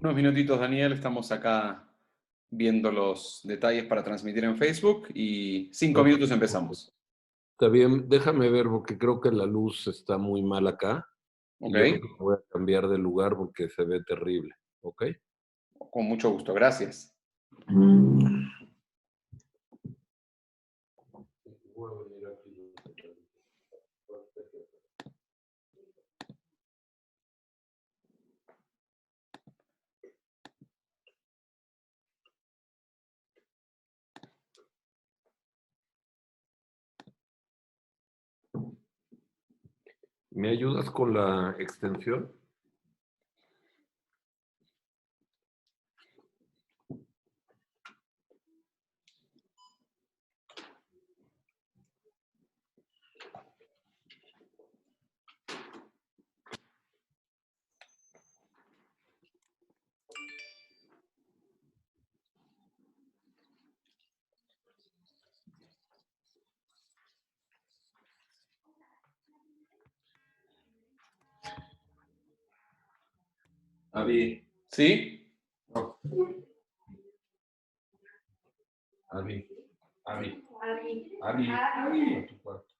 Unos minutitos, Daniel, estamos acá viendo los detalles para transmitir en Facebook y 5 minutos Ok. empezamos. Está bien, déjame ver porque creo que la luz está muy mal acá ¿Ok? y yo creo que me voy a cambiar de lugar porque se ve terrible. ¿Ok? Con mucho gusto, gracias. Voy a venir aquí. ¿Me ayudas con la extensión? Avi, ¿Sí? no, Avi, Avi, Avi, Avi, a tu cuarto.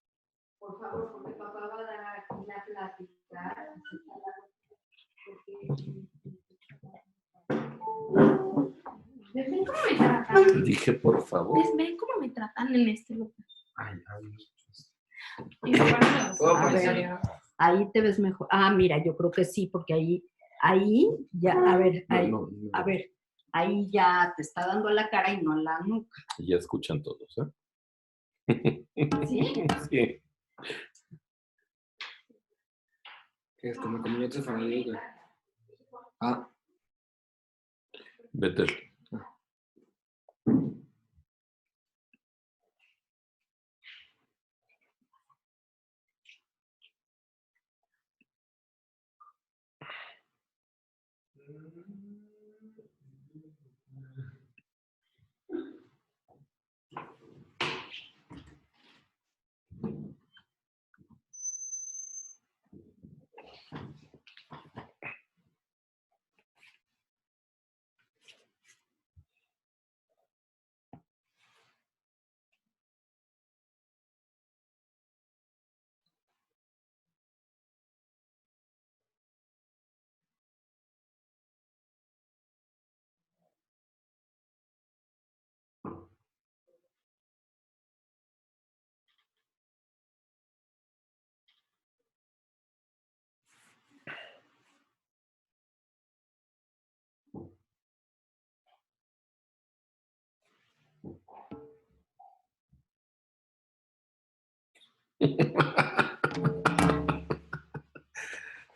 Por favor, porque papá va a dar aquí la plática. ¿Ven cómo me tratan? Dije, por favor. ¿Ven cómo me tratan en este lugar? Ay, Avi. A ver, ahí te ves mejor. Ah, mira, yo creo que sí, porque ahí ya, a ver, ahí, No, no. a ver, ahí ya te está dando a la cara y no a la nuca. Ya escuchan todos, ¿eh? ¿Sí? Sí. Es como comunidad familiar, güey. Ah, Vete.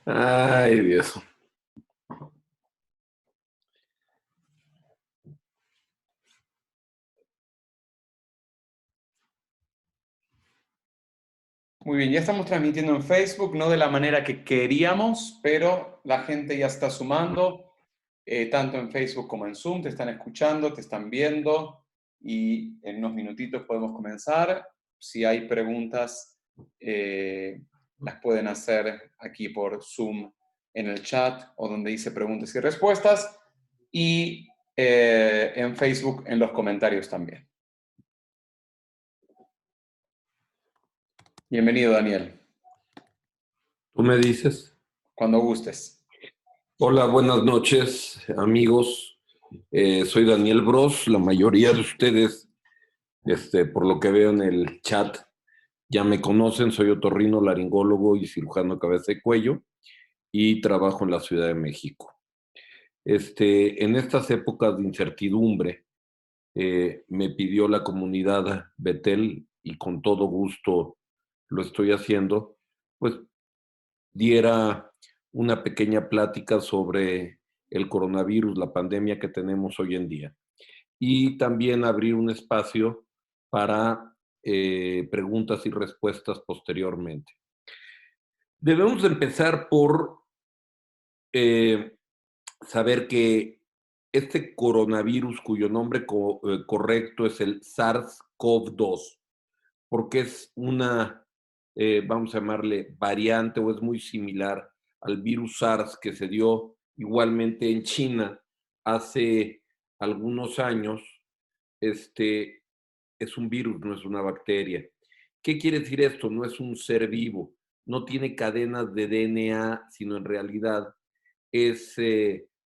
Ay, Dios. Muy bien, ya estamos transmitiendo en Facebook, no de la manera que queríamos, pero la gente ya está sumando, tanto en Facebook como en Zoom, te están escuchando, te están viendo y en unos minutitos podemos comenzar. Si hay preguntas, las pueden hacer aquí por Zoom en el chat o donde dice preguntas y respuestas y en Facebook en los comentarios también. Bienvenido, Daniel, ¿Tú me dices? cuando gustes. Hola, buenas noches, amigos. Soy Daniel Bros. La mayoría de ustedes, por lo que veo en el chat, ya me conocen. Soy otorrino, laringólogo y cirujano de cabeza y cuello y trabajo en la Ciudad de México. En estas épocas de incertidumbre, me pidió la comunidad Betel y con todo gusto lo estoy haciendo, pues diera una pequeña plática sobre el coronavirus, la pandemia que tenemos hoy en día. Y también abrir un espacio para preguntas y respuestas posteriormente. Debemos empezar por eh, saber que este coronavirus, cuyo nombre correcto es el SARS-CoV-2, porque es una, vamos a llamarle variante o es muy similar al virus SARS que se dio Igualmente en China, hace algunos años, es un virus, no es una bacteria. ¿Qué quiere decir esto? No es un ser vivo, no tiene cadenas de DNA, sino en realidad es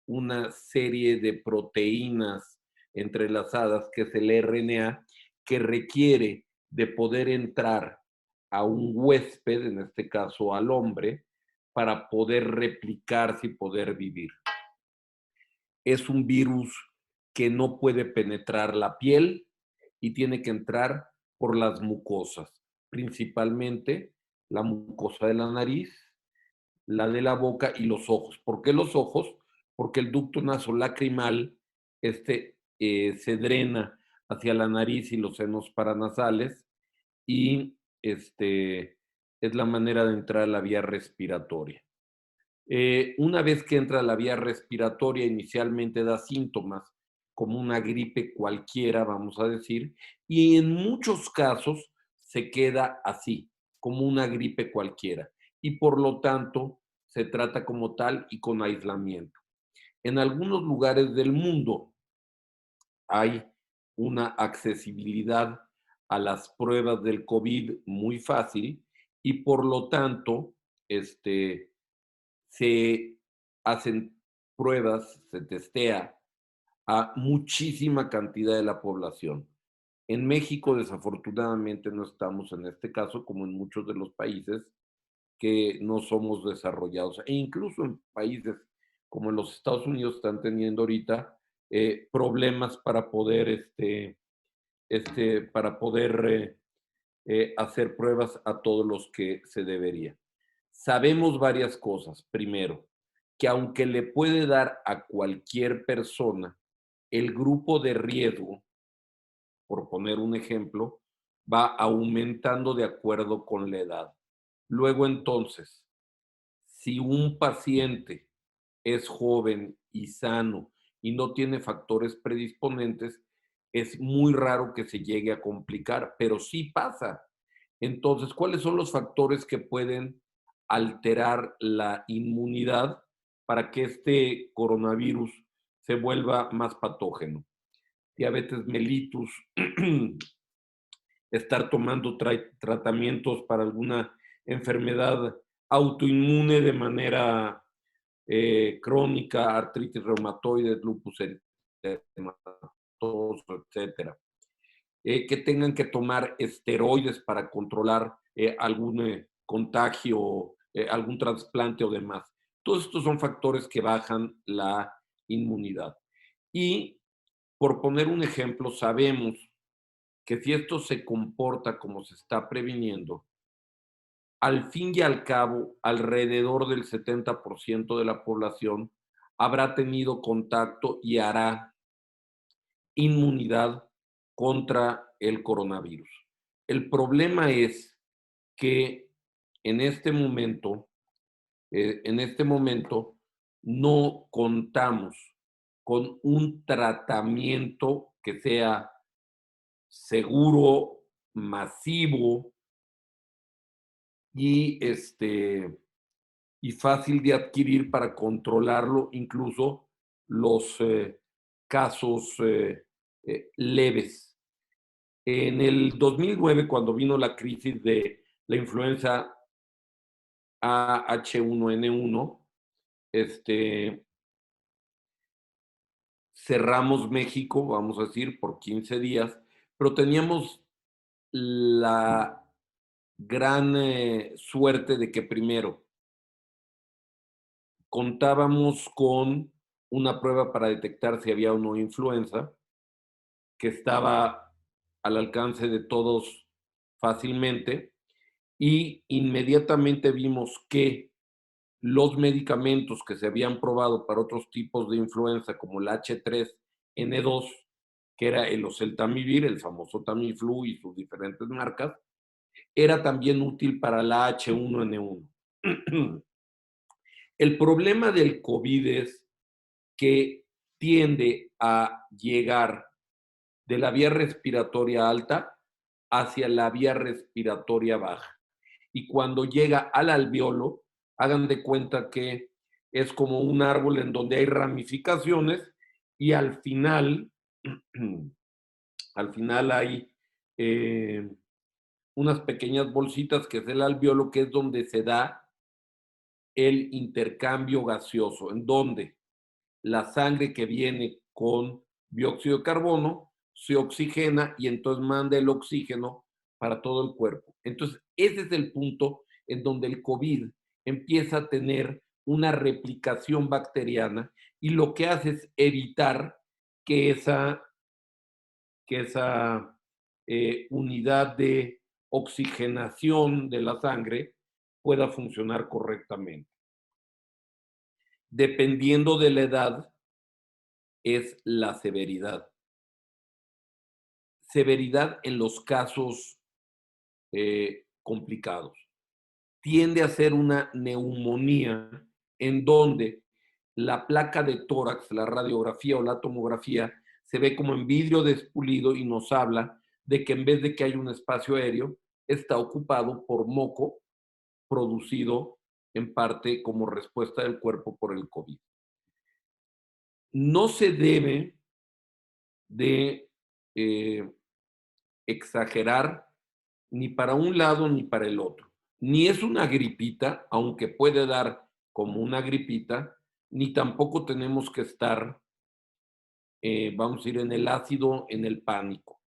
una serie de proteínas entrelazadas, que es el RNA, que requiere de poder entrar a un huésped, en este caso al hombre, para poder replicarse y poder vivir. Es un virus que no puede penetrar la piel y tiene que entrar por las mucosas, principalmente la mucosa de la nariz, la de la boca y los ojos. ¿Por qué los ojos? Porque el ducto nasolacrimal se drena hacia la nariz y los senos paranasales y es la manera de entrar a la vía respiratoria. Una vez que entra a la vía respiratoria, inicialmente da síntomas como una gripe cualquiera, vamos a decir, y en muchos casos se queda así, como una gripe cualquiera, y por lo tanto se trata como tal y con aislamiento. En algunos lugares del mundo hay una accesibilidad a las pruebas del COVID muy fácil y por lo tanto, se hacen pruebas, se testea a muchísima cantidad de la población. En México, desafortunadamente, no estamos en este caso, como en muchos de los países que no somos desarrollados. E incluso en países como en los Estados Unidos están teniendo ahorita problemas para poder, hacer pruebas a todos los que se debería. Sabemos varias cosas. Primero, que aunque le puede dar a cualquier persona, el grupo de riesgo, por poner un ejemplo, va aumentando de acuerdo con la edad. Luego entonces, si un paciente es joven y sano y no tiene factores predisponentes, es muy raro que se llegue a complicar, pero sí pasa. Entonces, ¿cuáles son los factores que pueden alterar la inmunidad para que este coronavirus se vuelva más patógeno? Diabetes mellitus, estar tomando tratamientos para alguna enfermedad autoinmune de manera crónica, artritis reumatoide, lupus eritematoso, etcétera. Que tengan que tomar esteroides para controlar algún contagio, algún trasplante o demás. Todos estos son factores que bajan la inmunidad. Y por poner un ejemplo, sabemos que si esto se comporta como se está previniendo, al fin y al cabo, alrededor del 70% de la población habrá tenido contacto y hará inmunidad contra el coronavirus. El problema es que en este momento, no contamos con un tratamiento que sea seguro, masivo y, y fácil de adquirir para controlarlo, incluso los casos leves. En el 2009, cuando vino la crisis de la influenza H1N1, cerramos México, vamos a decir, por 15 días, pero teníamos la gran suerte de que primero contábamos con una prueba para detectar si había o no influenza, que estaba al alcance de todos fácilmente, y inmediatamente vimos que los medicamentos que se habían probado para otros tipos de influenza, como el H3N2, que era el oseltamivir, el famoso Tamiflu y sus diferentes marcas, era también útil para la H1N1. El problema del COVID es que tiende a llegar de la vía respiratoria alta hacia la vía respiratoria baja. Y cuando llega al alveolo, hagan de cuenta que es como un árbol en donde hay ramificaciones y al final hay unas pequeñas bolsitas que es el alveolo, que es donde se da el intercambio gaseoso, en donde la sangre que viene con dióxido de carbono se oxigena y entonces manda el oxígeno para todo el cuerpo. Entonces, ese es el punto en donde el COVID empieza a tener una replicación bacteriana y lo que hace es evitar que esa unidad de oxigenación de la sangre pueda funcionar correctamente. Dependiendo de la edad, es la severidad. Severidad en los casos complicados. Tiende a ser una neumonía en donde la placa de tórax, la radiografía o la tomografía, se ve como en vidrio despulido y nos habla de que en vez de que haya un espacio aéreo, está ocupado por moco producido en parte como respuesta del cuerpo por el COVID. No se debe de exagerar ni para un lado ni para el otro. Ni es una gripita, aunque puede dar como una gripita, ni tampoco tenemos que estar, vamos a ir en el ácido, en el pánico.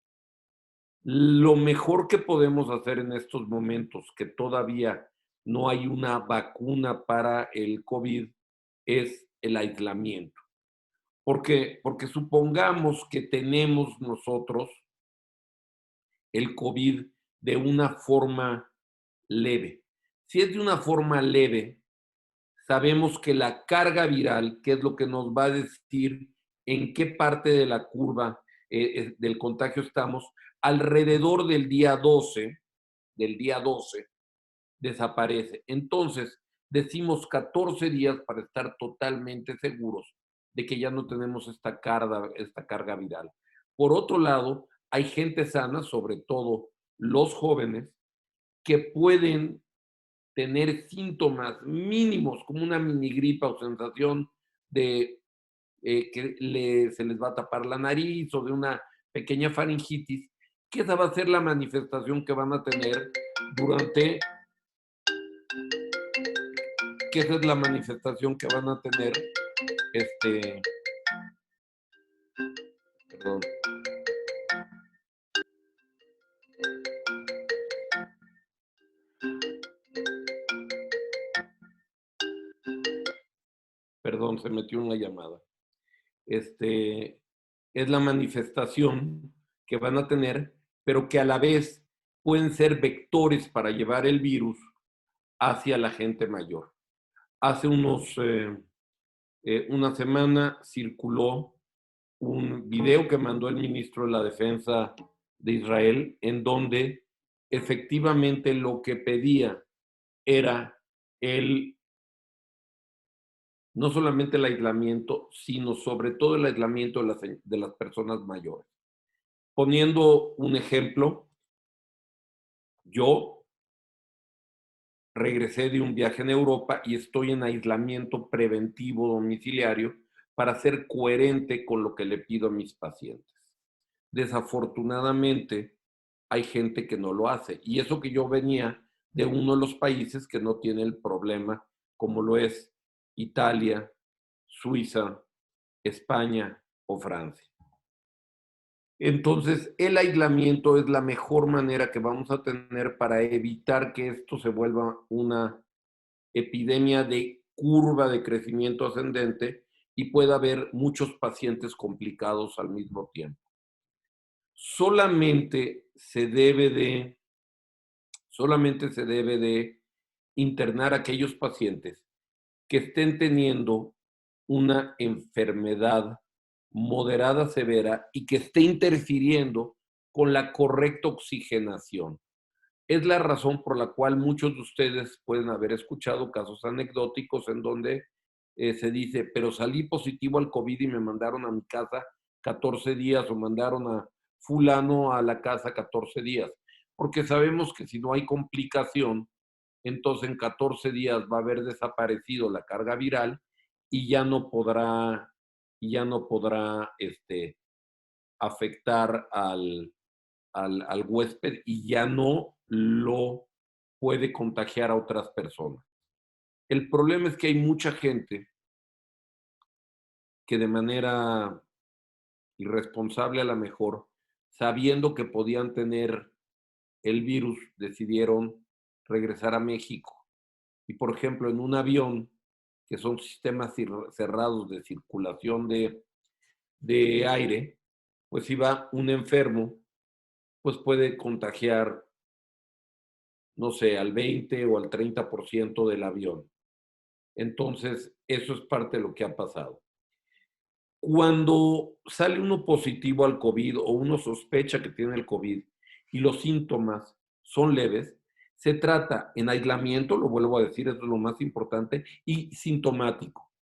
Lo mejor que podemos hacer en estos momentos, que todavía no hay una vacuna para el COVID, es el aislamiento. ¿Por qué? Porque supongamos que tenemos nosotros el COVID de una forma leve. Si es de una forma leve, sabemos que la carga viral, que es lo que nos va a decir en qué parte de la curva del contagio estamos, alrededor del día 12, desaparece. Entonces, decimos 14 días para estar totalmente seguros de que ya no tenemos esta carga viral. Por otro lado, hay gente sana, sobre todo los jóvenes, que pueden tener síntomas mínimos como una mini gripa o sensación de que se les va a tapar la nariz o de una pequeña faringitis, que esa va a ser la manifestación que van a tener durante, que esa es la manifestación que van a tener, perdón. Perdón, se metió una llamada. Es la manifestación que van a tener, pero que a la vez pueden ser vectores para llevar el virus hacia la gente mayor. Hace una semana circuló un video que mandó el ministro de la Defensa de Israel, en donde efectivamente lo que pedía era no solamente el aislamiento, sino sobre todo el aislamiento de las personas mayores. Poniendo un ejemplo, yo regresé de un viaje en Europa y estoy en aislamiento preventivo domiciliario para ser coherente con lo que le pido a mis pacientes. Desafortunadamente, hay gente que no lo hace. Y eso que yo venía de uno de los países que no tiene el problema, como lo es Italia, Suiza, España o Francia. Entonces, el aislamiento es la mejor manera que vamos a tener para evitar que esto se vuelva una epidemia de curva de crecimiento ascendente y pueda haber muchos pacientes complicados al mismo tiempo. Solamente se debe de internar a aquellos pacientes que estén teniendo una enfermedad moderada severa y que esté interfiriendo con la correcta oxigenación. Es la razón por la cual muchos de ustedes pueden haber escuchado casos anecdóticos en donde se dice, pero salí positivo al COVID y me mandaron a mi casa 14 días o mandaron a fulano a la casa 14 días. Porque sabemos que si no hay complicación, entonces en 14 días va a haber desaparecido la carga viral y ya no podrá afectar al huésped y ya no lo puede contagiar a otras personas. El problema es que hay mucha gente que de manera irresponsable a lo mejor, sabiendo que podían tener el virus, decidieron regresar a México. Y por ejemplo, en un avión, que son sistemas cerrados de circulación de aire, pues si va un enfermo, pues puede contagiar, no sé, al 20 o al 30% del avión. Entonces, eso es parte de lo que ha pasado. Cuando sale uno positivo al COVID o uno sospecha que tiene el COVID y los síntomas son leves, se trata en aislamiento, lo vuelvo a decir, eso es lo más importante, y sintomático.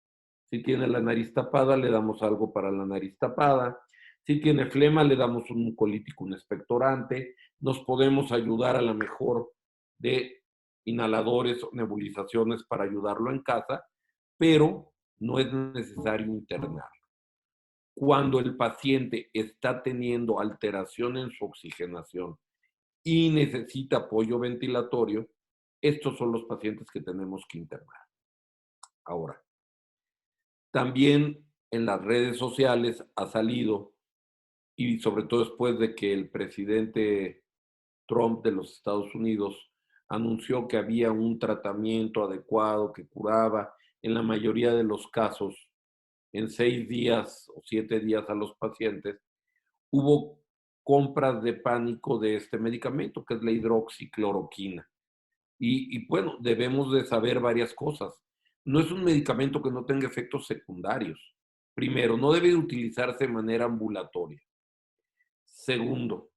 Si tiene la nariz tapada, le damos algo para la nariz tapada. Si tiene flema, le damos un mucolítico, un expectorante. Nos podemos ayudar a lo mejor de inhaladores o nebulizaciones para ayudarlo en casa, pero no es necesario internar. Cuando el paciente está teniendo alteración en su oxigenación y necesita apoyo ventilatorio, estos son los pacientes que tenemos que internar. Ahora, también en las redes sociales ha salido, y sobre todo después de que el presidente Trump de los Estados Unidos anunció que había un tratamiento adecuado que curaba en la mayoría de los casos en 6 días o 7 días a los pacientes, hubo compras de pánico de este medicamento, que es la hidroxicloroquina. Y bueno, debemos de saber varias cosas. No es un medicamento que no tenga efectos secundarios. Primero, no debe utilizarse de manera ambulatoria. Segundo,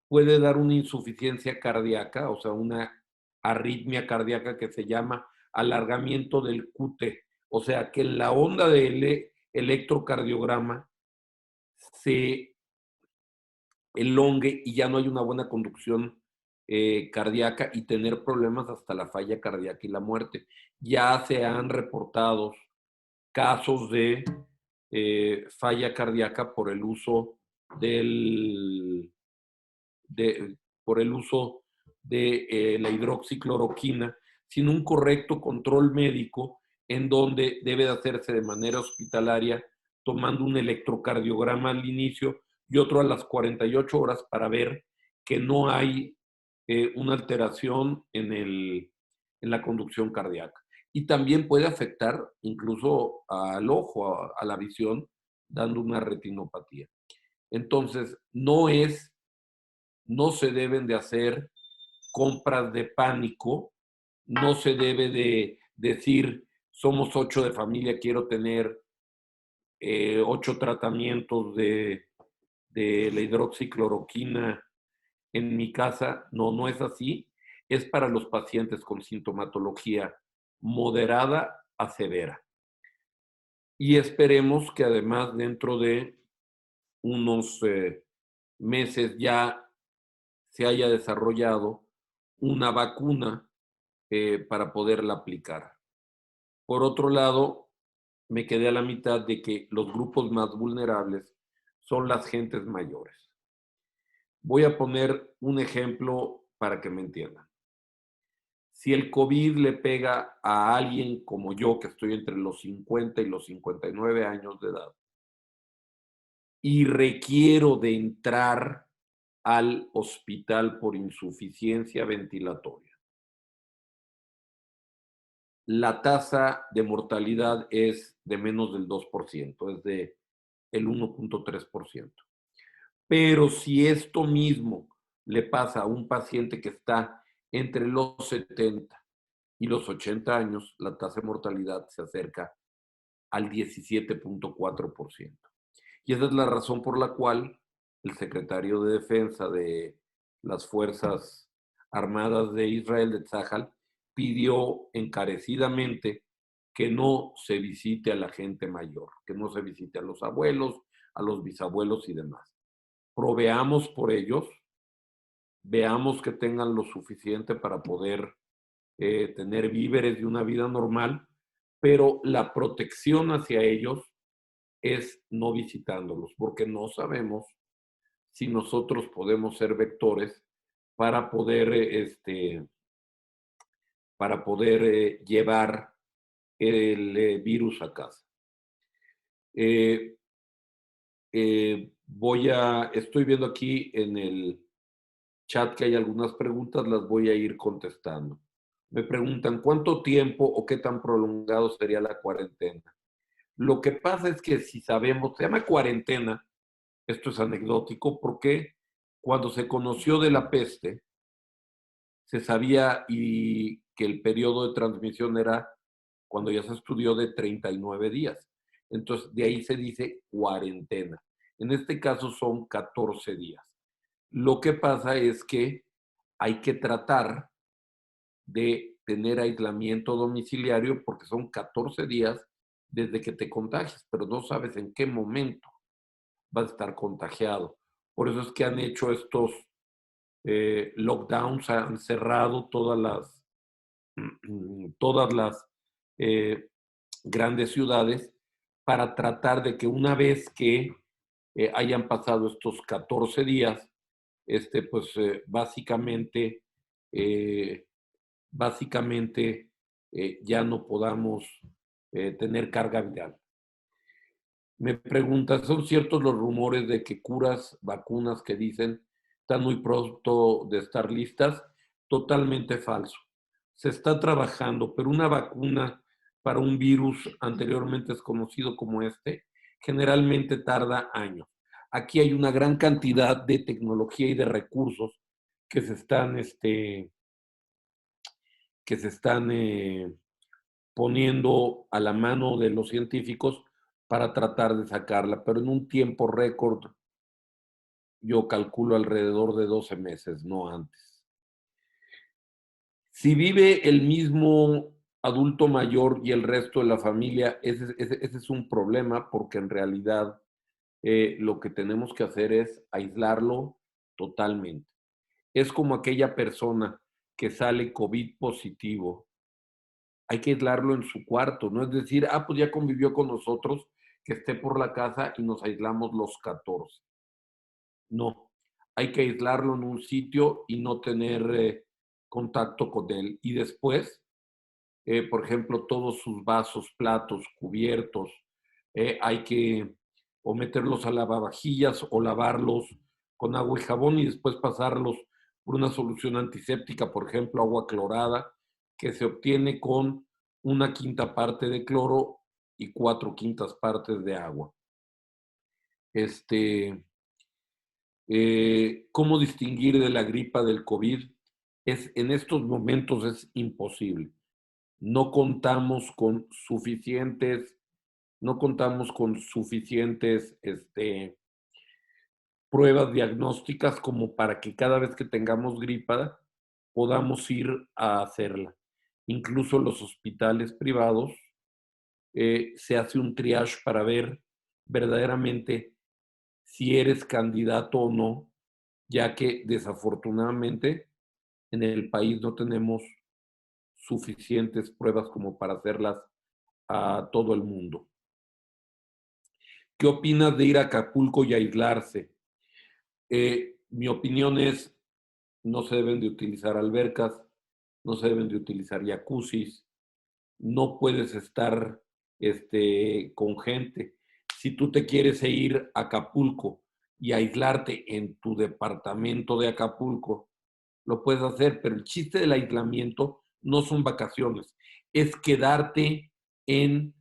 puede dar una insuficiencia cardíaca, o sea, una arritmia cardíaca que se llama alargamiento del QT. O sea, que la onda del electrocardiograma se elongue y ya no hay una buena conducción cardíaca y tener problemas hasta la falla cardíaca y la muerte. Ya se han reportado casos de falla cardíaca por el uso por el uso de la hidroxicloroquina sin un correcto control médico en donde debe de hacerse de manera hospitalaria tomando un electrocardiograma al inicio y otro a las 48 horas para ver que no hay una alteración en la conducción cardíaca. Y también puede afectar incluso al ojo, a la visión, dando una retinopatía. Entonces, no se deben de hacer compras de pánico, no se debe de decir, somos 8 de familia, quiero tener 8 tratamientos de la hidroxicloroquina en mi casa. No, no es así. Es para los pacientes con sintomatología moderada a severa. Y esperemos que además dentro de unos meses ya se haya desarrollado una vacuna para poderla aplicar. Por otro lado, me quedé a la mitad de que los grupos más vulnerables son las gentes mayores. Voy a poner un ejemplo para que me entiendan. Si el COVID le pega a alguien como yo, que estoy entre los 50 y los 59 años de edad, y requiero de entrar al hospital por insuficiencia ventilatoria, la tasa de mortalidad es de menos del 2%, es de el 1.3%. Pero si esto mismo le pasa a un paciente que está entre los 70 y los 80 años, la tasa de mortalidad se acerca al 17.4%. Y esa es la razón por la cual el secretario de Defensa de las Fuerzas Armadas de Israel, de Tzahal, pidió encarecidamente que no se visite a la gente mayor, que no se visite a los abuelos, a los bisabuelos y demás. Proveamos por ellos, veamos que tengan lo suficiente para poder tener víveres de una vida normal, pero la protección hacia ellos es no visitándolos, porque no sabemos si nosotros podemos ser vectores para poder, llevar el virus a casa. Estoy viendo aquí en el chat que hay algunas preguntas, las voy a ir contestando. Me preguntan, ¿cuánto tiempo o qué tan prolongado sería la cuarentena? Lo que pasa es que si sabemos, se llama cuarentena, esto es anecdótico, porque cuando se conoció de la peste, se sabía y que el periodo de transmisión era, cuando ya se estudió, de 39 días. Entonces, de ahí se dice cuarentena. En este caso son 14 días. Lo que pasa es que hay que tratar de tener aislamiento domiciliario porque son 14 días desde que te contagias, pero no sabes en qué momento vas a estar contagiado. Por eso es que han hecho estos lockdowns, han cerrado todas las grandes ciudades para tratar de que una vez que hayan pasado estos 14 días, básicamente ya no podamos tener carga viral. Me preguntan, ¿son ciertos los rumores de que curas, vacunas que dicen están muy pronto de estar listas? Totalmente falso. Se está trabajando, pero una vacuna para un virus anteriormente desconocido como este, generalmente tarda años. Aquí hay una gran cantidad de tecnología y de recursos que se están, poniendo a la mano de los científicos para tratar de sacarla, pero en un tiempo récord, yo calculo alrededor de 12 meses, no antes. Si vive el mismo adulto mayor y el resto de la familia, ese es un problema, porque en realidad lo que tenemos que hacer es aislarlo totalmente. Es como aquella persona que sale COVID positivo. Hay que aislarlo en su cuarto, no es decir, pues ya convivió con nosotros, que esté por la casa y nos aislamos los 14. No, hay que aislarlo en un sitio y no tener contacto con él. Y después, por ejemplo, todos sus vasos, platos, cubiertos, hay que o meterlos a lavavajillas o lavarlos con agua y jabón y después pasarlos por una solución antiséptica, por ejemplo, agua clorada, que se obtiene con 1/5 parte de cloro y 4/5 partes de agua. ¿Cómo distinguir de la gripa del COVID? En estos momentos es imposible. No contamos con suficientes pruebas diagnósticas como para que cada vez que tengamos gripa podamos ir a hacerla. Incluso los hospitales privados se hace un triage para ver verdaderamente si eres candidato o no, ya que desafortunadamente en el país no tenemos suficientes pruebas como para hacerlas a todo el mundo. ¿Qué opinas de ir a Acapulco y aislarse? Mi opinión es, no se deben de utilizar albercas, no se deben de utilizar jacuzzis, no puedes estar con gente. Si tú te quieres ir a Acapulco y aislarte en tu departamento de Acapulco, lo puedes hacer, pero el chiste del aislamiento no son vacaciones, es quedarte en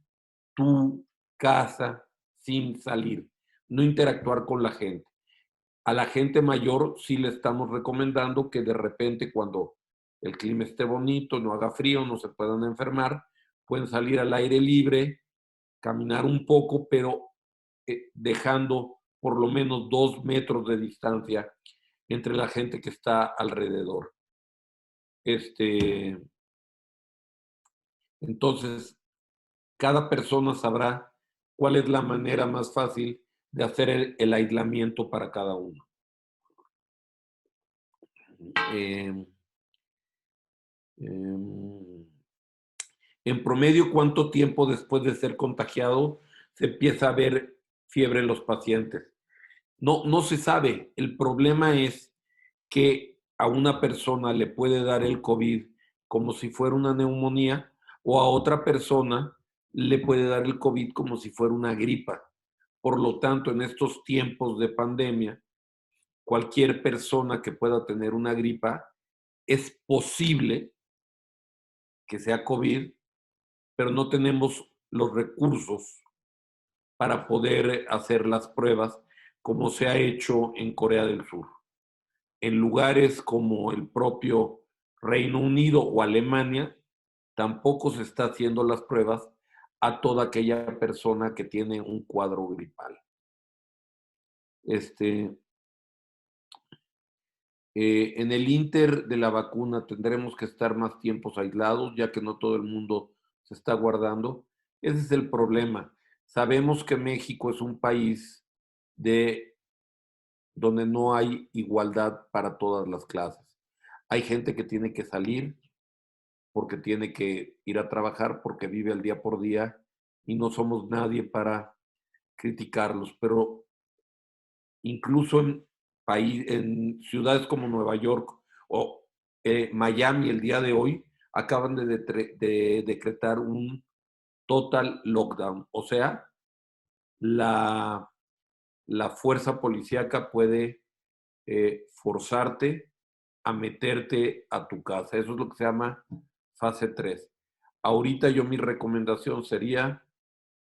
tu casa sin salir, no interactuar con la gente. A la gente mayor sí le estamos recomendando que de repente, cuando el clima esté bonito, no haga frío, no se puedan enfermar, pueden salir al aire libre, caminar un poco, pero dejando por lo menos 2 metros de distancia entre la gente que está alrededor. Entonces, cada persona sabrá cuál es la manera más fácil de hacer el aislamiento para cada uno. En promedio, ¿cuánto tiempo después de ser contagiado se empieza a ver fiebre en los pacientes? No se sabe. El problema es que a una persona le puede dar el COVID como si fuera una neumonía o a otra persona le puede dar el COVID como si fuera una gripa. Por lo tanto, en estos tiempos de pandemia, cualquier persona que pueda tener una gripa es posible que sea COVID, pero no tenemos los recursos para poder hacer las pruebas como se ha hecho en Corea del Sur. En lugares como el propio Reino Unido o Alemania, tampoco se está haciendo las pruebas a toda aquella persona que tiene un cuadro gripal. En el inter de la vacuna tendremos que estar más tiempos aislados, ya que no todo el mundo se está guardando. Ese es el problema. Sabemos que México es un país donde no hay igualdad para todas las clases. Hay gente que tiene que salir porque tiene que ir a trabajar, porque vive al día por día y no somos nadie para criticarlos. Pero incluso en ciudades como Nueva York o Miami el día de hoy, acaban de decretar un total lockdown. O sea, la fuerza policíaca puede forzarte a meterte a tu casa. Eso es lo que se llama fase 3. Ahorita mi recomendación sería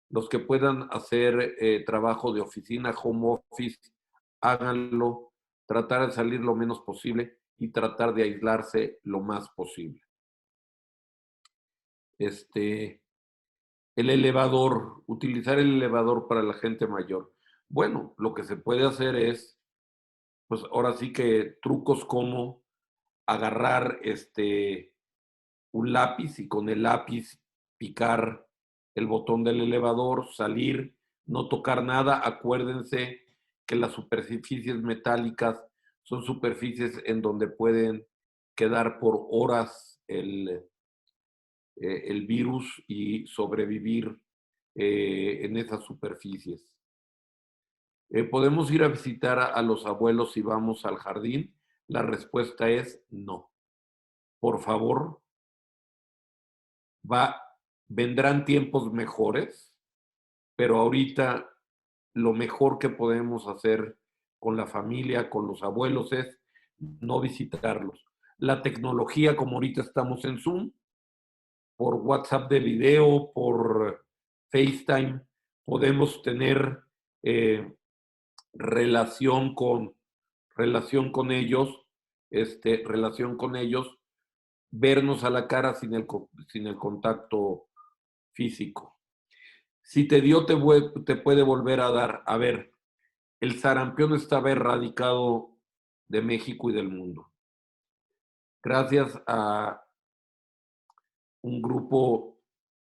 los que puedan hacer trabajo de oficina, home office, háganlo, tratar de salir lo menos posible y tratar de aislarse lo más posible. El elevador, utilizar el elevador para la gente mayor. Bueno, lo que se puede hacer es, pues ahora sí que trucos como agarrar un lápiz y con el lápiz picar el botón del elevador, salir, no tocar nada. Acuérdense que las superficies metálicas son superficies en donde pueden quedar por horas el virus y sobrevivir en esas superficies. ¿Podemos ir a visitar a los abuelos si vamos al jardín? La respuesta es no. Por favor, vendrán tiempos mejores, pero ahorita lo mejor que podemos hacer con la familia, con los abuelos, es no visitarlos. La tecnología, como ahorita estamos en Zoom, por WhatsApp de video, por FaceTime, podemos tener relación con ellos, vernos a la cara sin el contacto físico. Si te dio, te puede volver a dar. A ver, el sarampión estaba erradicado de México y del mundo. Gracias a un grupo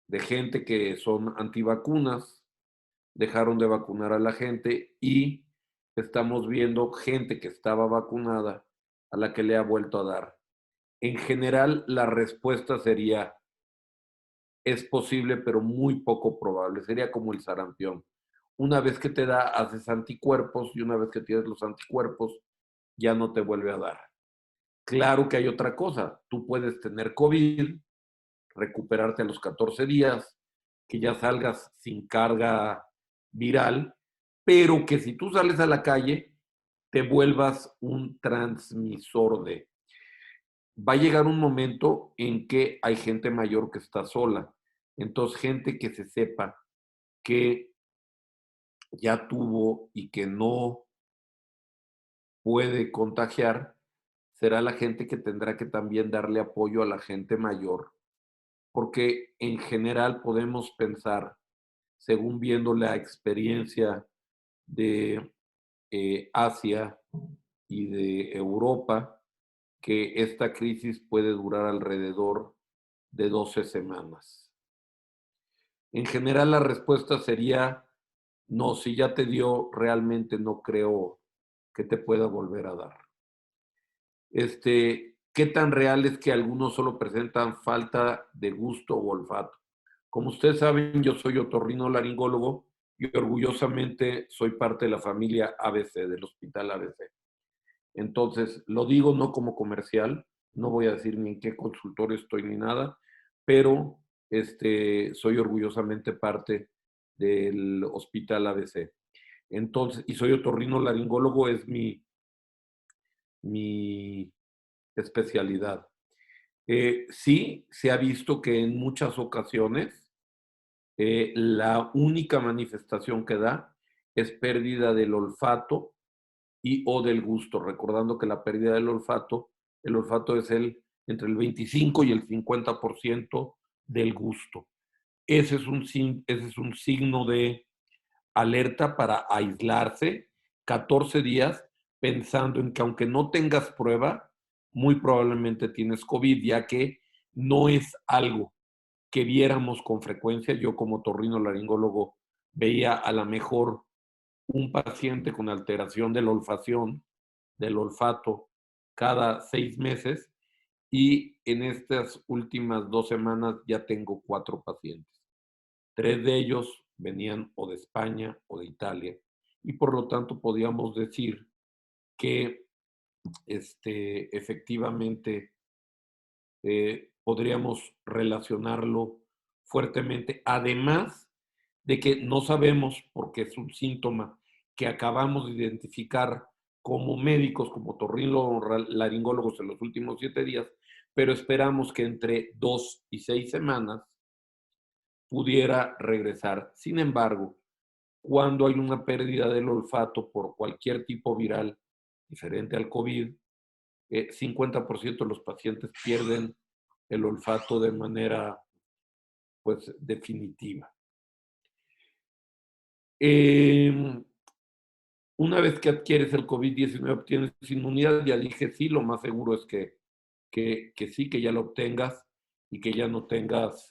de gente que son antivacunas, dejaron de vacunar a la gente y estamos viendo gente que estaba vacunada a la que le ha vuelto a dar. En general, la respuesta sería: es posible, pero muy poco probable. Sería como el sarampión. Una vez que te da, haces anticuerpos y una vez que tienes los anticuerpos, ya no te vuelve a dar. Claro que hay otra cosa. Tú puedes tener COVID, recuperarte a los 14 días, que ya salgas sin carga viral, pero que si tú sales a la calle, te vuelvas un transmisor de. Va a llegar un momento en que hay gente mayor que está sola. Entonces, gente que se sepa que ya tuvo y que no puede contagiar, será la gente que tendrá que también darle apoyo a la gente mayor, porque en general podemos pensar, según viendo la experiencia de Asia y de Europa, que esta crisis puede durar alrededor de 12 semanas. En general la respuesta sería no. Si ya te dio, realmente no creo que te pueda volver a dar. ¿Qué tan real es que algunos solo presentan falta de gusto o olfato? Como ustedes saben, yo soy otorrinolaringólogo y orgullosamente soy parte de la familia ABC, del Hospital ABC. Entonces, lo digo no como comercial, no voy a decir ni en qué consultorio estoy ni nada, pero soy orgullosamente parte del Hospital ABC. Entonces, y soy otorrinolaringólogo, es mi especialidad. Sí, se ha visto que en muchas ocasiones la única manifestación que da es pérdida del olfato y o del gusto, recordando que la pérdida del olfato, el olfato es entre el 25 y el 50% del gusto. Ese es un signo de alerta para aislarse 14 días pensando en que aunque no tengas prueba, muy probablemente tienes COVID, ya que no es algo que viéramos con frecuencia. Yo como otorrinolaringólogo veía a lo mejor un paciente con alteración de la olfacción, del olfato, cada 6 meses, y en estas últimas 2 semanas ya tengo 4 pacientes. 3 de ellos venían o de España o de Italia, y por lo tanto podíamos decir que efectivamente podríamos relacionarlo fuertemente, además de que no sabemos, porque es un síntoma que acabamos de identificar como médicos, como otorrinolaringólogos en los últimos 7 días, pero esperamos que entre 2 y 6 semanas pudiera regresar. Sin embargo, cuando hay una pérdida del olfato por cualquier tipo viral diferente al COVID, 50% de los pacientes pierden el olfato de manera pues definitiva. Una vez que adquieres el COVID-19, obtienes inmunidad. Ya dije sí, lo más seguro es que sí, que ya lo obtengas y que ya no tengas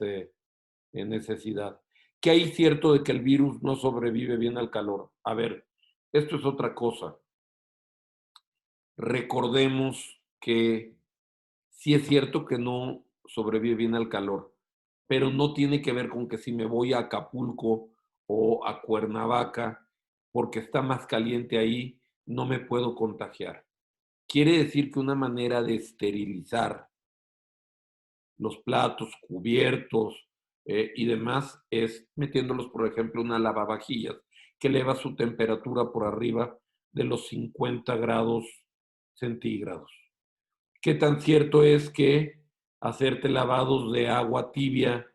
necesidad. Que hay cierto de que el virus no sobrevive bien al calor. A ver, esto es otra cosa. Recordemos que sí es cierto que no sobrevive bien al calor, pero no tiene que ver con que si me voy a Acapulco o a Cuernavaca, porque está más caliente ahí, no me puedo contagiar. Quiere decir que una manera de esterilizar los platos, cubiertos y demás es metiéndolos, por ejemplo, en una lavavajillas que eleva su temperatura por arriba de los 50 grados centígrados. ¿Qué tan cierto es que hacerte lavados de agua tibia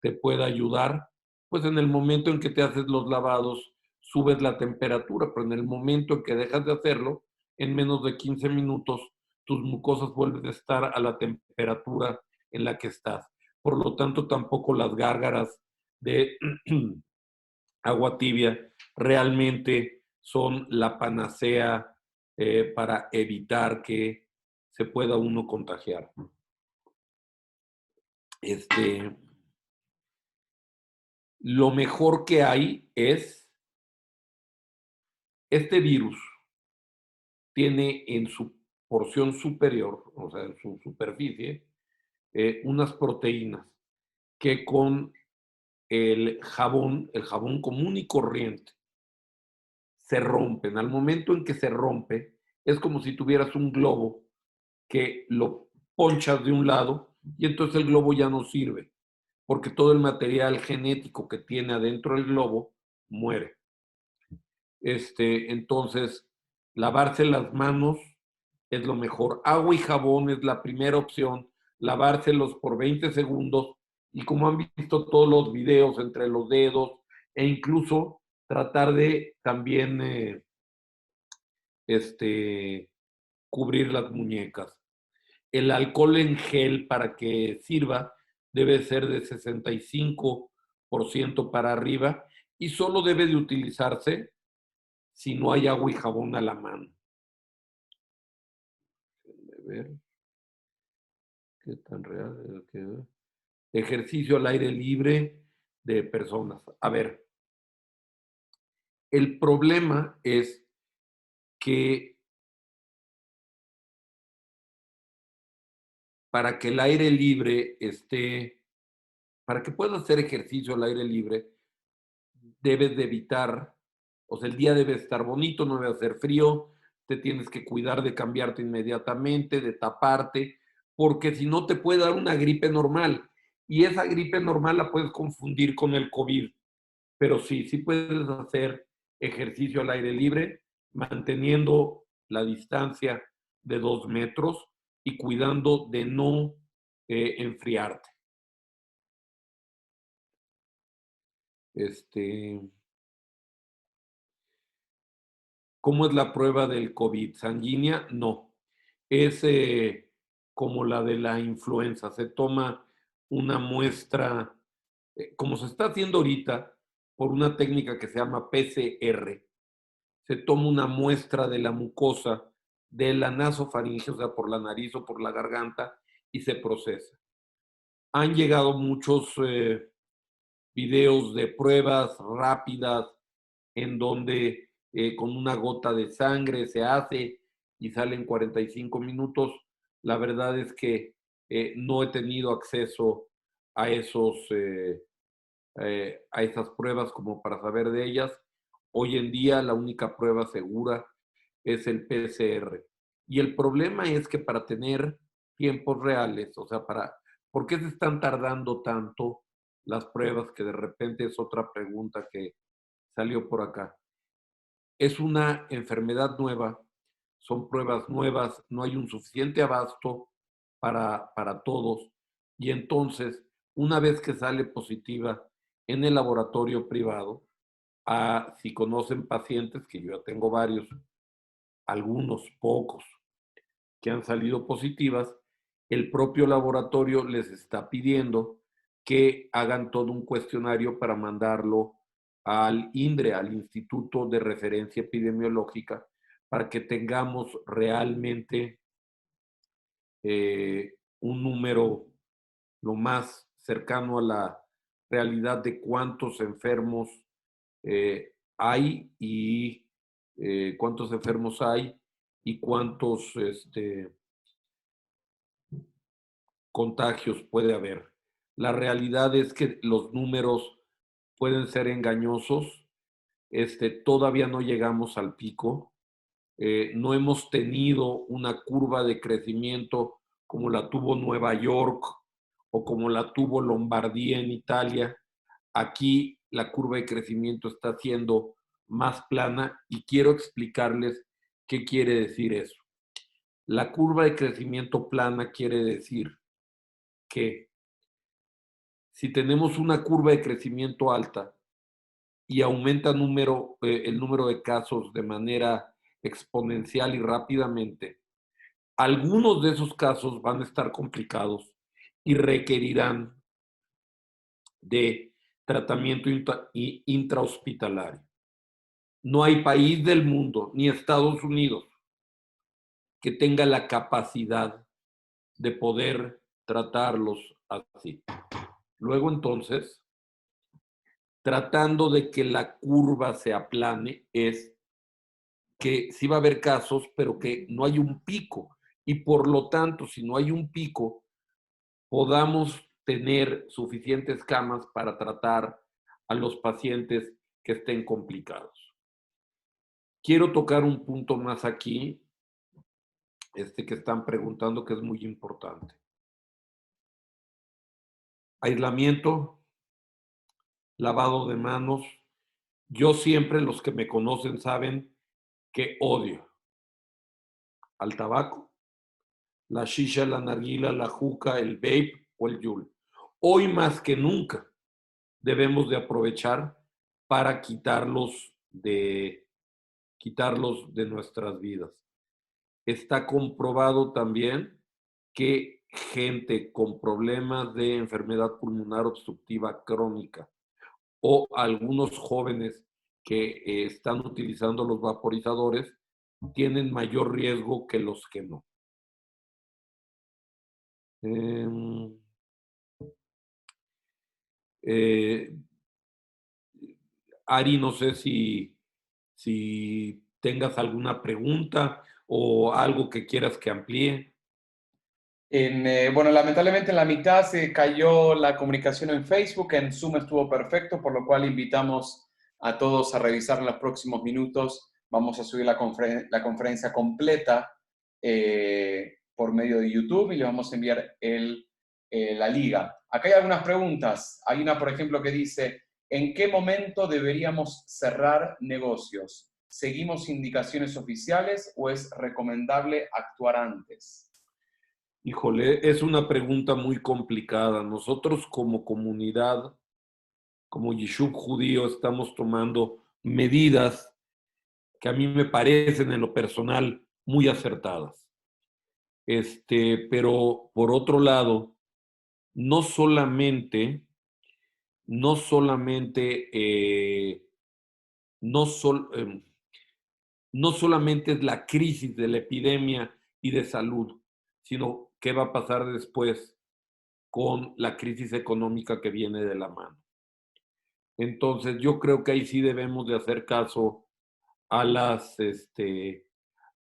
te pueda ayudar? Pues en el momento en que te haces los lavados, subes la temperatura, pero en el momento en que dejas de hacerlo, en menos de 15 minutos, tus mucosas vuelven a estar a la temperatura en la que estás. Por lo tanto, tampoco las gárgaras de agua tibia realmente son la panacea para evitar que se pueda uno contagiar. Lo mejor que hay es este virus tiene en su porción superior, o sea, en su superficie, unas proteínas que con el jabón común y corriente, se rompen. Al momento en que se rompe, es como si tuvieras un globo que lo ponchas de un lado y entonces el globo ya no sirve, porque todo el material genético que tiene adentro del globo muere. Entonces, lavarse las manos es lo mejor. Agua y jabón es la primera opción. Lavárselos por 20 segundos y como han visto todos los videos entre los dedos e incluso tratar de también cubrir las muñecas. El alcohol en gel para que sirva debe ser de 65% para arriba y solo debe de utilizarse si no hay agua y jabón a la mano. A ver, qué tan real es que... Ejercicio al aire libre de personas. A ver, el problema es que para que el aire libre esté para que puedas hacer ejercicio al aire libre, debes de evitar, o sea, el día debe estar bonito, no debe hacer frío, te tienes que cuidar de cambiarte inmediatamente, de taparte, porque si no te puede dar una gripe normal. Y esa gripe normal la puedes confundir con el COVID. Pero sí, sí puedes hacer ejercicio al aire libre, manteniendo la distancia de 2 metros y cuidando de no enfriarte. ¿Cómo es la prueba del COVID? ¿Sanguínea? No. Es como la de la influenza. Se toma una muestra, como se está haciendo ahorita, por una técnica que se llama PCR. Se toma una muestra de la mucosa de la nasofaringe, o sea, por la nariz o por la garganta, y se procesa. Han llegado muchos videos de pruebas rápidas en donde con una gota de sangre se hace y sale en 45 minutos. La verdad es que no he tenido acceso a a esas pruebas como para saber de ellas. Hoy en día la única prueba segura es el PCR. Y el problema es que para tener tiempos reales, o sea, ¿por qué se están tardando tanto las pruebas? Que de repente es otra pregunta que salió por acá. Es una enfermedad nueva, son pruebas nuevas, no hay un suficiente abasto para todos. Y entonces, una vez que sale positiva en el laboratorio privado, si conocen pacientes, que yo ya tengo varios, algunos pocos, que han salido positivas, el propio laboratorio les está pidiendo que hagan todo un cuestionario para mandarlo al INDRE, al Instituto de Referencia Epidemiológica, para que tengamos realmente un número lo más cercano a la realidad de cuántos enfermos hay y cuántos enfermos hay y cuántos contagios puede haber. La realidad es que los números pueden ser engañosos. Todavía no llegamos al pico. No hemos tenido una curva de crecimiento como la tuvo Nueva York o como la tuvo Lombardía en Italia. Aquí la curva de crecimiento está siendo más plana y quiero explicarles qué quiere decir eso. La curva de crecimiento plana quiere decir que si tenemos una curva de crecimiento alta y aumenta el número de casos de manera exponencial y rápidamente, algunos de esos casos van a estar complicados y requerirán de tratamiento intrahospitalario. No hay país del mundo, ni Estados Unidos, que tenga la capacidad de poder tratarlos así. Luego, entonces, tratando de que la curva se aplane, es que sí va a haber casos, pero que no hay un pico. Y por lo tanto, si no hay un pico, podamos tener suficientes camas para tratar a los pacientes que estén complicados. Quiero tocar un punto más aquí, que están preguntando, que es muy importante. Aislamiento, lavado de manos. Yo siempre, los que me conocen saben que odio al tabaco, la shisha, la narguila, la juca, el vape o el yul. Hoy más que nunca debemos de aprovechar para quitarlos de nuestras vidas. Está comprobado también que gente con problemas de enfermedad pulmonar obstructiva crónica o algunos jóvenes que están utilizando los vaporizadores tienen mayor riesgo que los que no. Ari, no sé si tengas alguna pregunta o algo que quieras que amplíe. Bueno, lamentablemente en la mitad se cayó la comunicación en Facebook, en Zoom estuvo perfecto, por lo cual invitamos a todos a revisar en los próximos minutos. Vamos a subir la conferencia completa por medio de YouTube y les vamos a enviar la liga. Acá hay algunas preguntas. Hay una, por ejemplo, que dice, ¿en qué momento deberíamos cerrar negocios? ¿Seguimos indicaciones oficiales o es recomendable actuar antes? Híjole, es una pregunta muy complicada. Nosotros como comunidad, como Yishuv judío, estamos tomando medidas que a mí me parecen en lo personal muy acertadas. Pero por otro lado, no solamente, no solamente, no, sol, no solamente es la crisis de la epidemia y de salud, sino qué va a pasar después con la crisis económica que viene de la mano. Entonces, yo creo que ahí sí debemos de hacer caso a las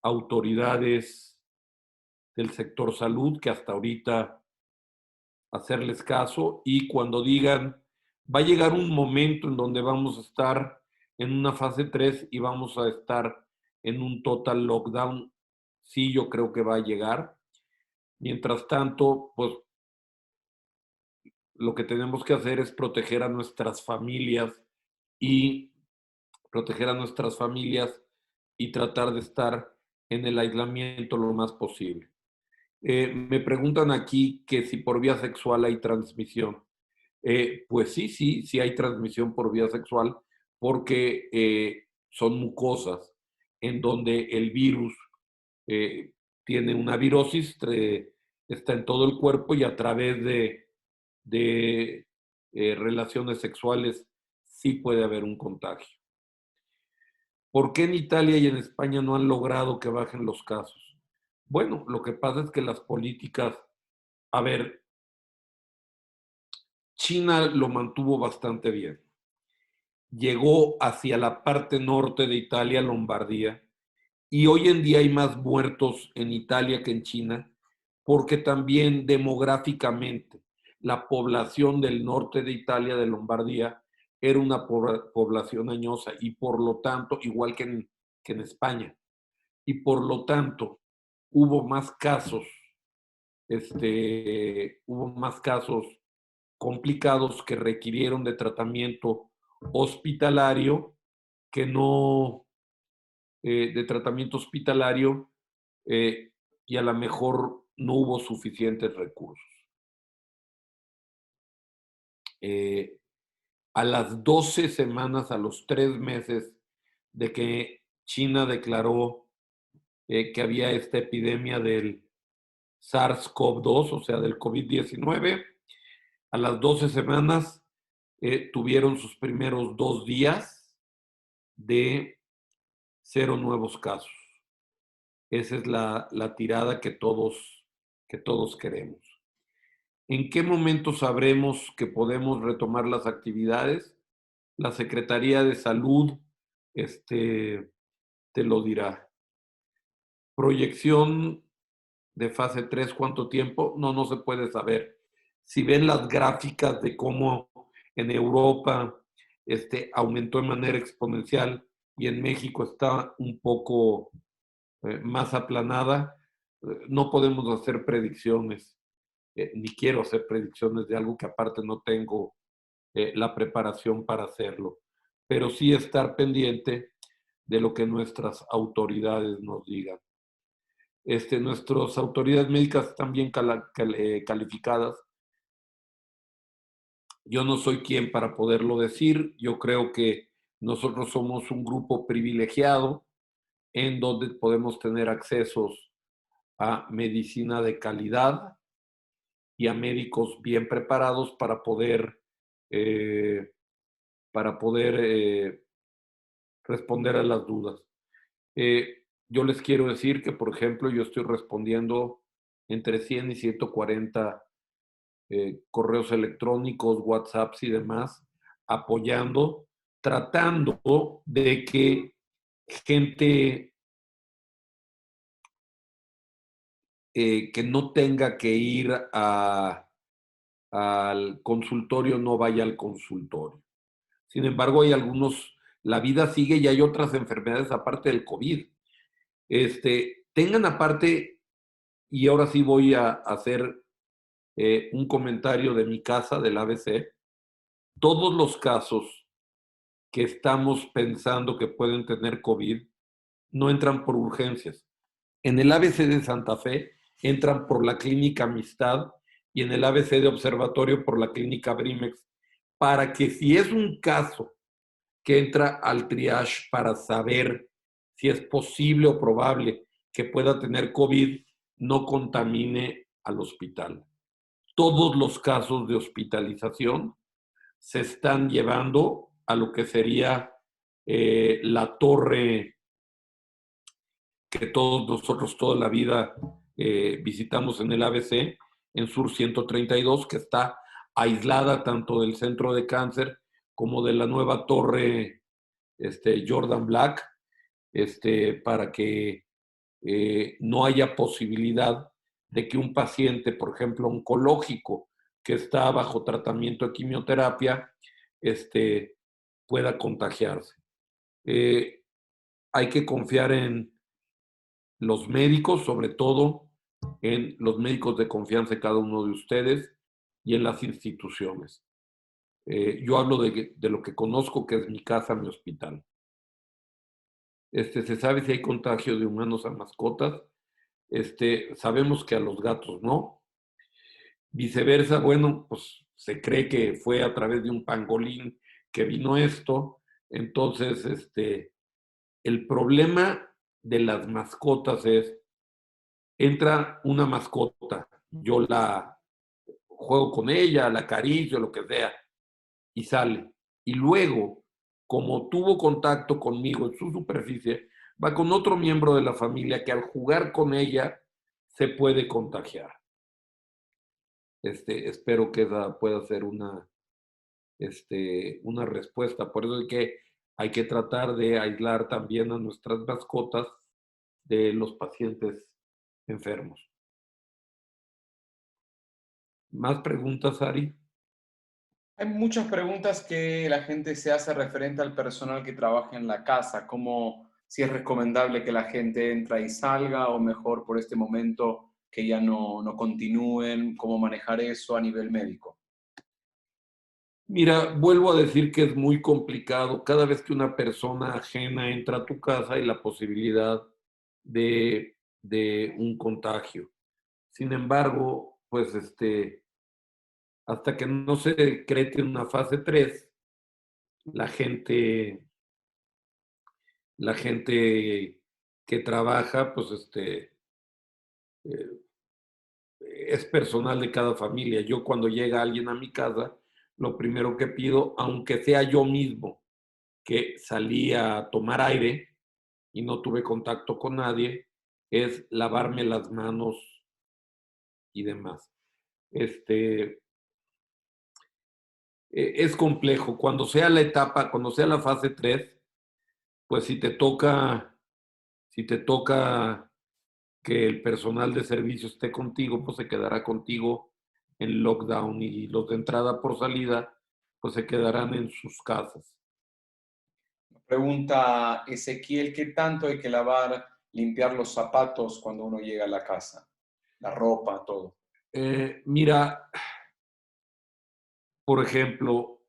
autoridades del sector salud, que hasta ahorita hacerles caso, y cuando digan, va a llegar un momento en donde vamos a estar en una fase 3 y vamos a estar en un total lockdown, sí, yo creo que va a llegar. Mientras tanto, pues lo que tenemos que hacer es proteger a nuestras familias y proteger a nuestras familias y tratar de estar en el aislamiento lo más posible. Me preguntan aquí que si por vía sexual hay transmisión. Pues sí, sí, sí hay transmisión por vía sexual porque son mucosas en donde el virus tiene una virosis, está en todo el cuerpo y a través de relaciones sexuales sí puede haber un contagio. ¿Por qué en Italia y en España no han logrado que bajen los casos? Bueno, lo que pasa es que las políticas, a ver, China lo mantuvo bastante bien. Llegó hacia la parte norte de Italia, Lombardía, y hoy en día hay más muertos en Italia que en China, porque también demográficamente la población del norte de Italia, de Lombardía, era una población añosa y por lo tanto, igual que en España, y por lo tanto hubo más casos, hubo más casos complicados que requirieron de tratamiento hospitalario que no de tratamiento hospitalario y a lo mejor no hubo suficientes recursos. A las 12 semanas, a los 3 meses de que China declaró que había esta epidemia del SARS-CoV-2, o sea, del COVID-19, a las 12 semanas tuvieron sus primeros 2 días de 0 nuevos casos. Esa es la tirada que todos queremos. ¿En qué momento sabremos que podemos retomar las actividades? La Secretaría de Salud te lo dirá. Proyección de fase 3, ¿cuánto tiempo? No se puede saber. Si ven las gráficas de cómo en Europa aumentó de manera exponencial y en México está un poco más aplanada, no podemos hacer predicciones, ni quiero hacer predicciones de algo que aparte no tengo la preparación para hacerlo, pero sí estar pendiente de lo que nuestras autoridades nos digan. Nuestras autoridades médicas están bien calificadas. Yo no soy quien para poderlo decir. Yo creo que nosotros somos un grupo privilegiado en donde podemos tener accesos a medicina de calidad y a médicos bien preparados para poder responder a las dudas. Yo les quiero decir que, por ejemplo, yo estoy respondiendo entre 100 y 140 correos electrónicos, WhatsApps y demás, apoyando, tratando de que gente que no tenga que ir al consultorio, no vaya al consultorio. Sin embargo, hay algunos, la vida sigue y hay otras enfermedades aparte del COVID. Tengan aparte, y ahora sí voy a hacer un comentario de mi casa, del ABC, todos los casos que estamos pensando que pueden tener COVID no entran por urgencias. En el ABC de Santa Fe entran por la Clínica Amistad y en el ABC de Observatorio por la Clínica Brimex, para que si es un caso que entra al triage para saber si es posible o probable que pueda tener COVID, no contamine al hospital. Todos los casos de hospitalización se están llevando a lo que sería la torre que todos nosotros toda la vida visitamos en el ABC, en Sur 132, que está aislada tanto del centro de cáncer como de la nueva torre Jordan Black, para que no haya posibilidad de que un paciente, por ejemplo, oncológico, que está bajo tratamiento de quimioterapia, pueda contagiarse. Hay que confiar en los médicos, sobre todo en los médicos de confianza de cada uno de ustedes y en las instituciones. Yo hablo de lo que conozco, que es mi casa, mi hospital. Se sabe si hay contagio de humanos a mascotas. Sabemos que a los gatos no. Viceversa, bueno, pues se cree que fue a través de un pangolín que vino esto. Entonces, el problema de las mascotas es, entra una mascota, yo la juego con ella, la acaricio, lo que sea, y sale. Y luego, como tuvo contacto conmigo en su superficie, va con otro miembro de la familia que al jugar con ella se puede contagiar. Espero que esa pueda ser una respuesta. Por eso hay que tratar de aislar también a nuestras mascotas de los pacientes enfermos. ¿Más preguntas, Ari? Hay muchas preguntas que la gente se hace referente al personal que trabaja en la casa, como si es recomendable que la gente entre y salga o mejor por este momento que ya no continúen, cómo manejar eso a nivel médico. Mira, vuelvo a decir que es muy complicado cada vez que una persona ajena entra a tu casa y la posibilidad de un contagio. Sin embargo, pues hasta que no se decrete una fase 3, la gente que trabaja, pues es personal de cada familia. Yo cuando llega alguien a mi casa, lo primero que pido, aunque sea yo mismo, que salí a tomar aire y no tuve contacto con nadie, es lavarme las manos y demás. Es complejo. Cuando sea la etapa, cuando sea la fase 3, pues si te toca que el personal de servicio esté contigo, pues se quedará contigo en lockdown, y los de entrada por salida, pues se quedarán en sus casas. Pregunta Ezequiel, ¿qué tanto hay que lavar, limpiar los zapatos cuando uno llega a la casa? La ropa, todo. Mira, por ejemplo,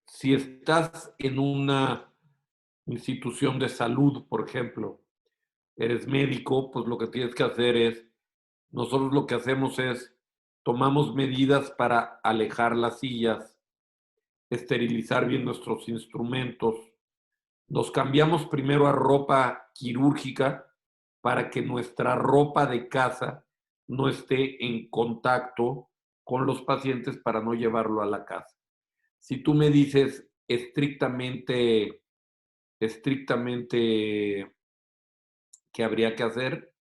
si estás en una institución de salud, por ejemplo, eres médico, pues lo que tienes que hacer es, nosotros lo que hacemos es, tomamos medidas para alejar las sillas, esterilizar bien nuestros instrumentos, nos cambiamos primero a ropa quirúrgica para que nuestra ropa de casa no esté en contacto con los pacientes para no llevarlo a la casa. Si tú me dices estrictamente qué habría que hacer,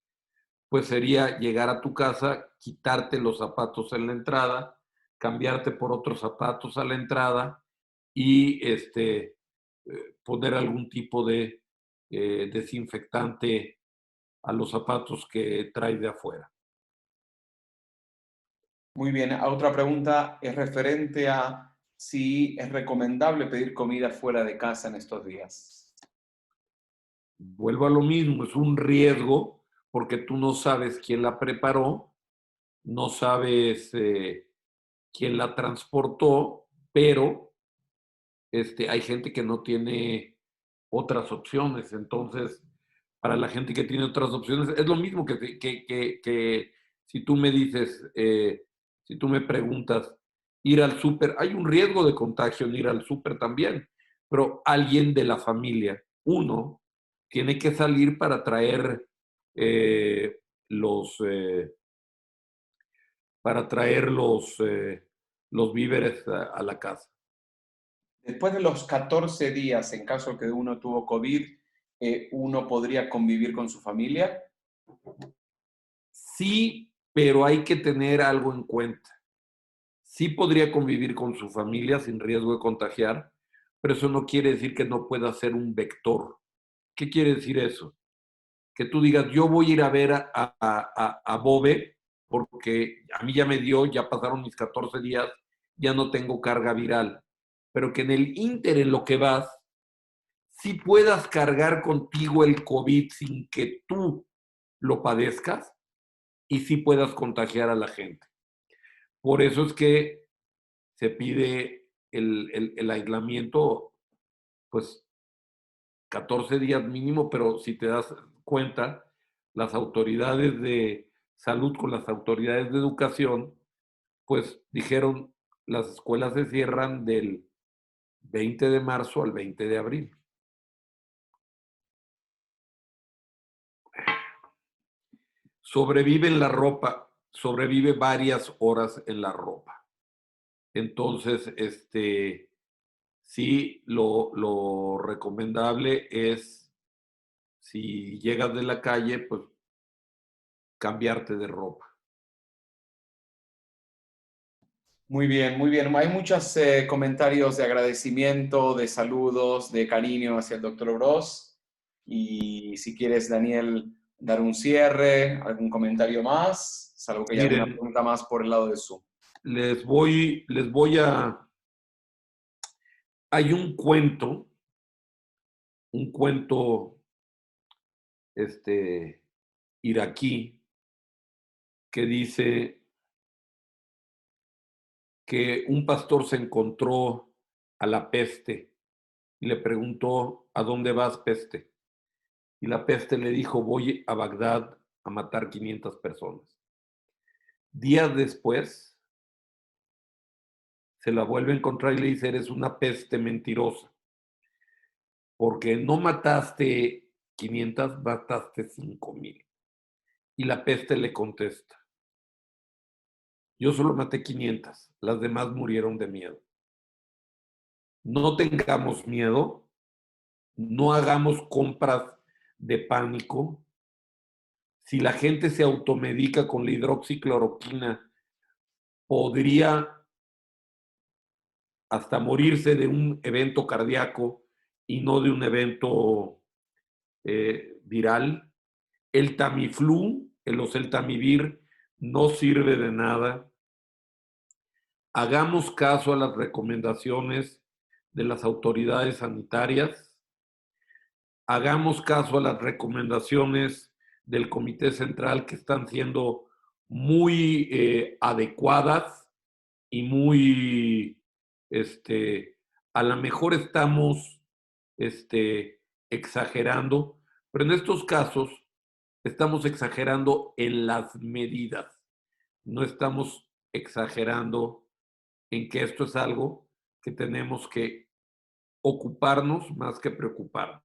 pues sería llegar a tu casa, quitarte los zapatos en la entrada, cambiarte por otros zapatos a la entrada y poner algún tipo de desinfectante a los zapatos que trae de afuera. Muy bien. Otra pregunta es referente a si es recomendable pedir comida fuera de casa en estos días. Vuelvo a lo mismo, es un riesgo porque tú no sabes quién la preparó, no sabes quién la transportó, pero hay gente que no tiene otras opciones. Entonces, para la gente que tiene otras opciones, es lo mismo que si tú me dices, si tú me preguntas, ir al súper, hay un riesgo de contagio en ir al súper también, pero alguien de la familia, uno, tiene que salir para traer eh, los, eh, los víveres a la casa. Después de los 14 días, en caso que uno tuvo COVID, ¿uno podría convivir con su familia? Sí, pero hay que tener algo en cuenta. Sí podría convivir con su familia sin riesgo de contagiar, pero eso no quiere decir que no pueda ser un vector. ¿Qué quiere decir eso? Que tú digas, yo voy a ir a ver a Bobe porque a mí ya me dio, ya pasaron mis 14 días, ya no tengo carga viral. Pero que en el ínter, en lo que vas, sí puedas cargar contigo el COVID sin que tú lo padezcas y sí puedas contagiar a la gente. Por eso es que se pide el aislamiento, pues 14 días mínimo, pero si te das cuenta, las autoridades de salud con las autoridades de educación, pues dijeron, las escuelas se cierran del 20 de marzo al 20 de abril. Sobrevive en la ropa, sobrevive varias horas en la ropa. Entonces, sí, lo recomendable es, si llegas de la calle, pues cambiarte de ropa. Muy bien, muy bien. Hay muchos comentarios de agradecimiento, de saludos, de cariño hacia el doctor Bros. Y si quieres, Daniel, dar un cierre, algún comentario más, salvo que haya alguna Miren, pregunta más por el lado de Zoom. les voy a... Hay un cuento iraquí que dice que un pastor se encontró a la peste y le preguntó, ¿a dónde vas, peste? Y la peste le dijo, voy a Bagdad a matar 500 personas. Días después, se la vuelve a encontrar y le dice, eres una peste mentirosa, porque no mataste 500, mataste 5,000. Y la peste le contesta, yo solo maté 500, las demás murieron de miedo. No tengamos miedo, no hagamos compras de pánico. Si la gente se automedica con la hidroxicloroquina, podría hasta morirse de un evento cardíaco y no de un evento viral. El Tamiflu, el oseltamivir, no sirve de nada. Hagamos caso a las recomendaciones de las autoridades sanitarias. Hagamos caso a las recomendaciones del Comité Central, que están siendo muy adecuadas y muy, a lo mejor estamos exagerando, pero en estos casos estamos exagerando en las medidas, no estamos exagerando en que esto es algo que tenemos que ocuparnos más que preocuparnos.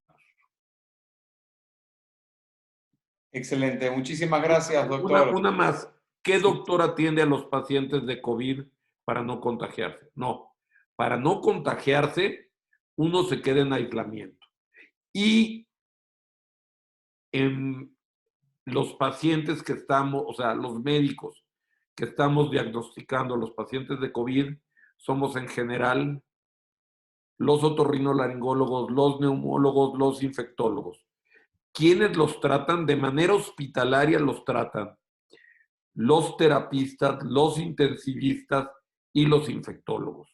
Excelente. Muchísimas gracias, doctor. Una más. ¿Qué Sí. doctor atiende a los pacientes de COVID para no contagiarse? No. Para no contagiarse, uno se queda en aislamiento. Y en los pacientes que estamos, o sea, los médicos que estamos diagnosticando a los pacientes de COVID, somos en general los otorrinolaringólogos, los neumólogos, los infectólogos. ¿Quiénes los tratan? De manera hospitalaria los tratan los terapistas, los intensivistas y los infectólogos.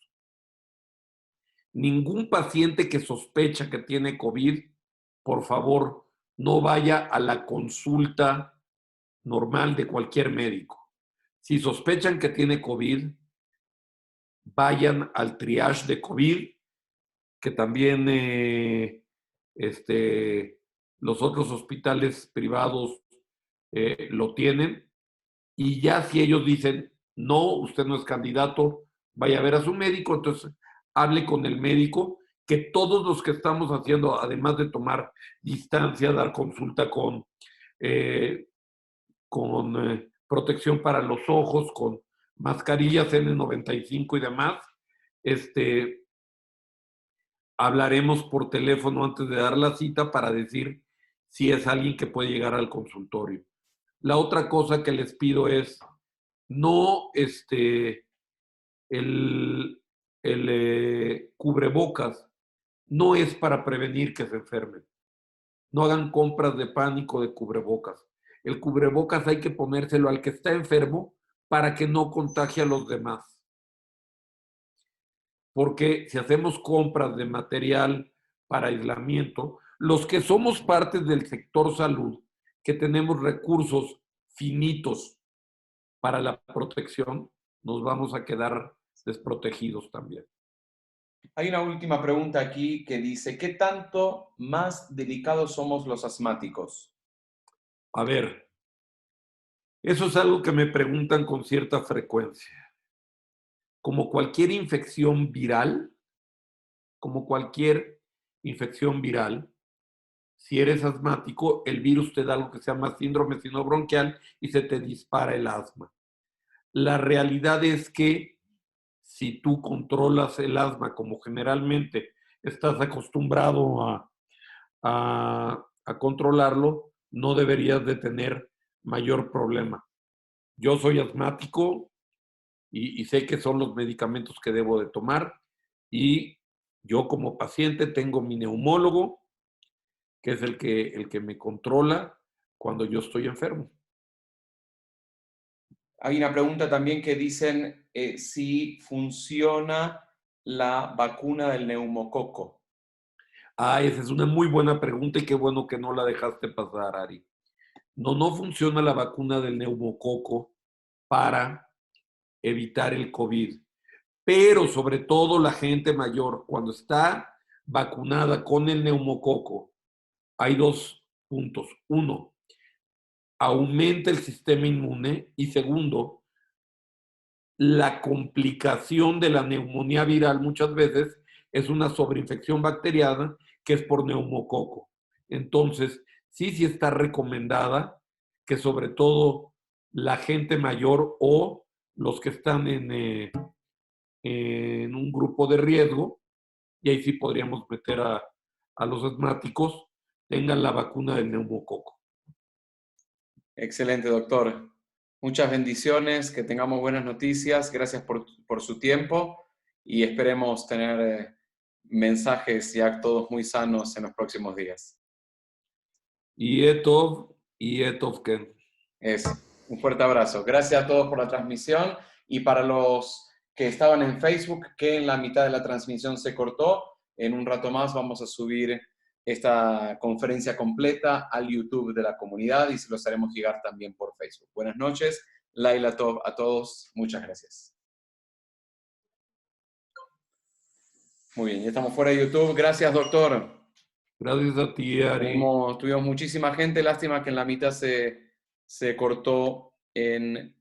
Ningún paciente que sospecha que tiene COVID, por favor, no vaya a la consulta normal de cualquier médico. Si sospechan que tiene COVID, vayan al triage de COVID, que también los otros hospitales privados lo tienen. Y ya si ellos dicen, no, usted no es candidato, vaya a ver a su médico, entonces hable con el médico, que todos los que estamos haciendo, además de tomar distancia, dar consulta con protección para los ojos, con mascarillas N95 y demás, hablaremos por teléfono antes de dar la cita para decir si es alguien que puede llegar al consultorio. La otra cosa que les pido es no el cubrebocas no es para prevenir que se enfermen. No hagan compras de pánico de cubrebocas. El cubrebocas hay que ponérselo al que está enfermo para que no contagie a los demás. Porque si hacemos compras de material para aislamiento, los que somos parte del sector salud, que tenemos recursos finitos para la protección, nos vamos a quedar desprotegidos también. Hay una última pregunta aquí que dice, ¿qué tanto más delicados somos los asmáticos? A ver, eso es algo que me preguntan con cierta frecuencia. Como cualquier infección viral, si eres asmático, el virus te da lo que se llama síndrome sinobronquial y se te dispara el asma. La realidad es que si tú controlas el asma como generalmente estás acostumbrado a controlarlo, no deberías de tener mayor problema. Yo soy asmático y sé que son los medicamentos que debo de tomar y yo como paciente tengo mi neumólogo, que es el que me controla cuando yo estoy enfermo. Hay una pregunta también que dicen si funciona la vacuna del neumococo. Esa es una muy buena pregunta y qué bueno que no la dejaste pasar, Ari. No funciona la vacuna del neumococo para evitar el COVID. Pero sobre todo la gente mayor, cuando está vacunada con el neumococo, hay 2 puntos. 1, aumenta el sistema inmune y 2, la complicación de la neumonía viral muchas veces es una sobreinfección bacteriana que es por neumococo. Entonces, sí está recomendada que sobre todo la gente mayor o los que están en un grupo de riesgo, y ahí sí podríamos meter a los asmáticos, tengan la vacuna del neumococo. Excelente, doctor. Muchas bendiciones, que tengamos buenas noticias. Gracias por su tiempo y esperemos tener mensajes ya todos muy sanos en los próximos días. Y Etov Ken. Un fuerte abrazo. Gracias a todos por la transmisión y para los que estaban en Facebook, que en la mitad de la transmisión se cortó, en un rato más vamos a subir esta conferencia completa al YouTube de la comunidad y se los haremos llegar también por Facebook. Buenas noches, Laila Tov a todos. Muchas gracias. Muy bien, ya estamos fuera de YouTube. Gracias, doctor. Gracias a ti, Ari. Tuvimos muchísima gente. Lástima que en la mitad se cortó en